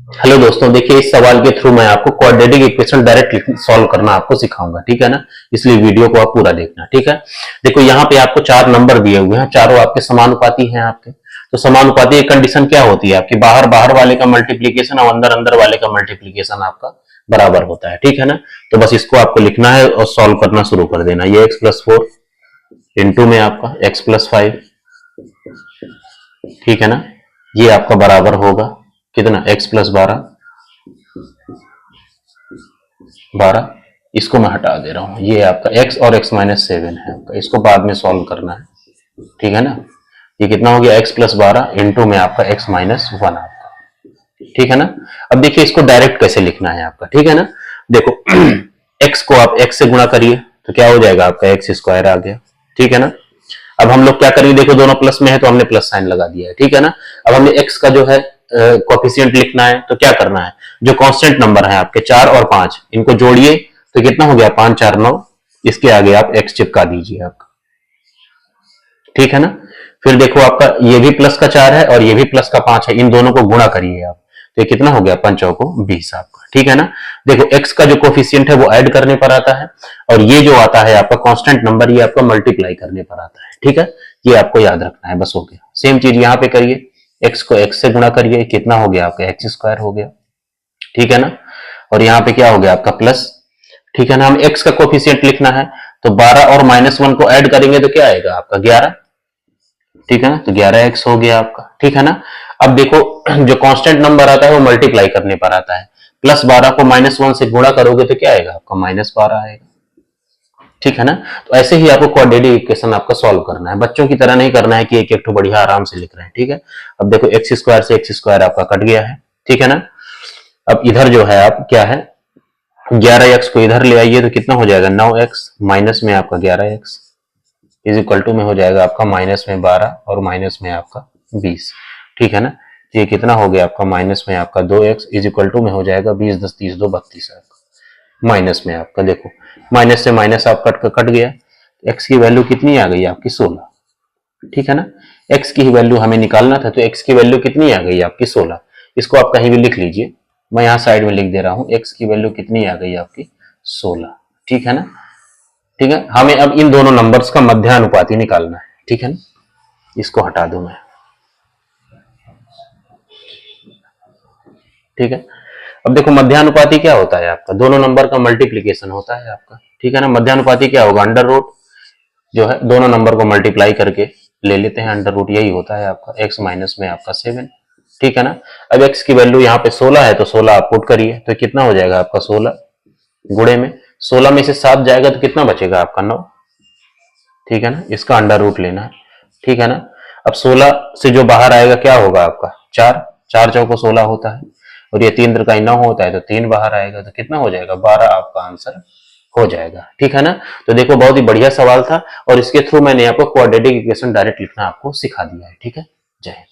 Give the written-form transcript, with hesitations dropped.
Hello दोस्तों, देखिए इस सवाल के थ्रू मैं आपको क्वाड्रेटिक इक्वेशन डायरेक्ट सॉल्व करना आपको सिखाऊंगा, ठीक है ना। इसलिए वीडियो को आप पूरा देखना, ठीक है। देखो यहाँ पे आपको चार नंबर दिए हुए हैं, चारों आपके समानुपाती हैं आपके। तो समानुपाती की कंडीशन क्या होती है आपकी, बाहर बाहर वाले का मल्टीप्लीकेशन और अंदर अंदर वाले का मल्टीप्लीकेशन आपका बराबर होता है, ठीक है ना। तो बस इसको आपको लिखना है और सॉल्व करना शुरू कर देना। ये x+4 इंटू में आपका x+5, ठीक है ना। ये आपका बराबर होगा कितना, x+12, 12। इसको मैं हटा दे रहा हूं, ये आपका x और x-7 है आपका, इसको बाद में सॉल्व करना है, ठीक है ना। ये कितना हो गया, x+12 इंटू में आपका x-1 आपका, ठीक है ना। अब देखिए इसको डायरेक्ट कैसे लिखना है आपका, ठीक है ना। देखो x को आप x से गुणा करिए तो क्या हो जाएगा आपका, x² आ गया, ठीक है ना। अब हम लोग क्या करेंगे, देखो दोनों प्लस में है तो हमने प्लस साइन लगा दिया है, ठीक है ना। अब हमें x का जो है कोफिशिएंट लिखना है, तो क्या करना है, जो कांस्टेंट नंबर है आपके 4 और 5, इनको जोड़िए तो कितना हो गया, 5 4 9। इसके आगे आप x चिपका दीजिए आपका, ठीक है ना। फिर देखो आपका ये भी प्लस का 4 है और ये भी प्लस का 5 है, इन दोनों को गुणा करिए आप, तो ये कितना हो गया, 5 चौको 20 आपका, ठीक है ना। देखो x का जो कोफिशिएंट है वो ऐड करने पर आता है, और ये जो आता है आपका कांस्टेंट नंबर, ये आपका मल्टीप्लाई करने पर आता है, ठीक है। ये आपको याद रखना है, बस हो गया। सेम चीज यहाँ पे करिए, x को x से गुणा करिए, कितना हो गया आपका, x² हो गया, ठीक है ना। और यहाँ पे क्या हो गया आपका प्लस, ठीक है ना। हम x का कोफिशिएंट लिखना है, तो 12 और -1 को ऐड करेंगे तो क्या आएगा आपका 11, ठीक है ना। तो 11x हो गया आपका, ठीक है ना। अब देखो जो कांस्टेंट नंबर आता है वो मल्टीप्लाई करने पर आता है, +12 को -1 से गुणा करोगे तो क्या आएगा आपका, -12 आएगा, ठीक है ना। तो ऐसे ही आपको क्वाड्रेटिक इक्वेशन आपका सॉल्व करना है, बच्चों की तरह नहीं करना है कि एक एक तो बढ़िया आराम से लिख रहे हैं, ठीक है। अब देखो x² से x² आपका कट गया है, ठीक है ना। अब इधर जो है आप क्या है, 11x को इधर ले आइए तो कितना हो जाएगा, 9x माइनस में आपका 11x इज इक्वल टू में हो जाएगा आपका माइनस में 12 और माइनस में आपका 20, ठीक है ना। तो ये कितना हो गया आपका, माइनस में आपका 2x इज इक्वल टू में हो जाएगा 20 10 30 2 32 आपका, माइनस में आपका देखो माइनस से माइनस आप कट गया, x की वैल्यू कितनी आ गई आपकी 16, ठीक है ना। x की वैल्यू हमें निकालना था, तो x की वैल्यू कितनी आ गई आपकी 16। इसको आप कहीं भी लिख लीजिए, मैं यहाँ साइड में लिख दे रहा हूँ, x की वैल्यू कितनी आ गई आपकी 16, ठीक है ना। ठीक है, हमें अब इन दोनों नंबर्स का मध्यानुपाती निकालना है, ठीक है ना। इसको हटा दूं मैं, ठीक है। अब देखो मध्यानुपाती क्या होता है आपका, दोनों नंबर का मल्टीप्लीकेशन होता है आपका, ठीक है ना। मध्यानुपाती क्या होगा, अंडर रूट जो है दोनों नंबर को मल्टीप्लाई करके ले लेते हैं, अंडर रूट यही होता है आपका, x माइनस में आपका 7, ठीक है ना। अब x की वैल्यू यहाँ पे 16 है तो 16 आप पुट करिए तो कितना हो जाएगा आपका 16 गुणे में 16 में से 7 जाएगा तो कितना बचेगा आपका 9, ठीक है ना। इसका अंडर रूट लेना है, ठीक है ना। अब 16 से जो बाहर आएगा क्या होगा आपका 4, 4 चौको 16 होता है, और ये 3 त्रिकाई 9 होता है तो 3 बाहर आएगा तो कितना हो जाएगा 12 आपका आंसर हो जाएगा, ठीक है ना। तो देखो बहुत ही बढ़िया सवाल था, और इसके थ्रू मैंने आपको क्वाड्रेटिक इक्वेशन डायरेक्ट लिखना आपको सिखा दिया है, ठीक है। जय हिंद।